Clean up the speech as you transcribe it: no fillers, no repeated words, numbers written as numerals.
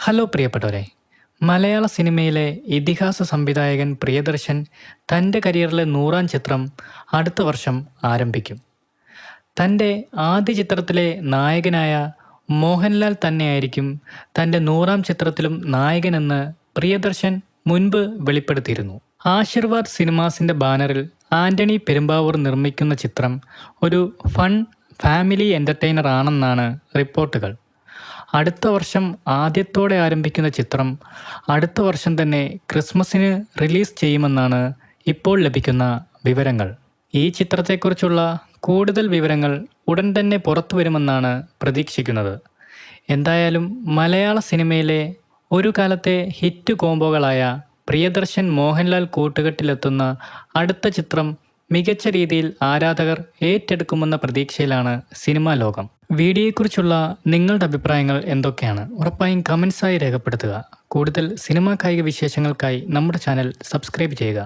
Hello പ്രിയപ്പെട്ടവരെ, മലയാള സിനിമയിലെ ഇതിഹാസ സംവിധായകൻ പ്രിയദർശൻ തൻ്റെ കരിയറിലെ 100-ാം ചിത്രം അടുത്ത വർഷം ആരംഭിക്കും. തൻ്റെ ആദ്യ ചിത്രത്തിലെ നായകനായ മോഹൻലാൽ തന്നെയായിരിക്കും തൻ്റെ 100-ാം ചിത്രത്തിലും നായകനെന്ന് പ്രിയദർശൻ മുൻപ് വെളിപ്പെടുത്തിയിരുന്നു. ആശീർവാദ് സിനിമാസിൻ്റെ ബാനറിൽ ആന്റണി പെരുമ്പാവൂർ നിർമ്മിക്കുന്ന ചിത്രം ഒരു ഫൺ ഫാമിലി എൻ്റർടൈനർ ആണെന്നാണ് റിപ്പോർട്ടുകൾ. അടുത്ത വർഷം ആദ്യത്തോടെ ആരംഭിക്കുന്ന ചിത്രം അടുത്ത വർഷം തന്നെ ക്രിസ്മസിന് റിലീസ് ചെയ്യുമെന്നാണ് ഇപ്പോൾ ലഭിക്കുന്ന വിവരങ്ങൾ. ഈ ചിത്രത്തെക്കുറിച്ചുള്ള കൂടുതൽ വിവരങ്ങൾ ഉടൻ തന്നെ പുറത്തു വരുമെന്നാണ് പ്രതീക്ഷിക്കുന്നത്. എന്തായാലും മലയാള സിനിമയിലെ ഒരു കാലത്തെ ഹിറ്റ് കോംബോകളായ പ്രിയദർശൻ മോഹൻലാൽ കൂട്ടുകെട്ടിലെത്തുന്ന അടുത്ത ചിത്രം മികച്ച രീതിയിൽ ആരാധകർ ഏറ്റെടുക്കുമെന്ന പ്രതീക്ഷയിലാണ് സിനിമാ ലോകം. വീഡിയോയെക്കുറിച്ചുള്ള നിങ്ങളുടെ അഭിപ്രായങ്ങൾ എന്തൊക്കെയാണ്? ഉറപ്പായും കമൻസായി രേഖപ്പെടുത്തുക. കൂടുതൽ സിനിമാ കായിക വിശേഷങ്ങൾക്കായി നമ്മുടെ ചാനൽ സബ്സ്ക്രൈബ് ചെയ്യുക.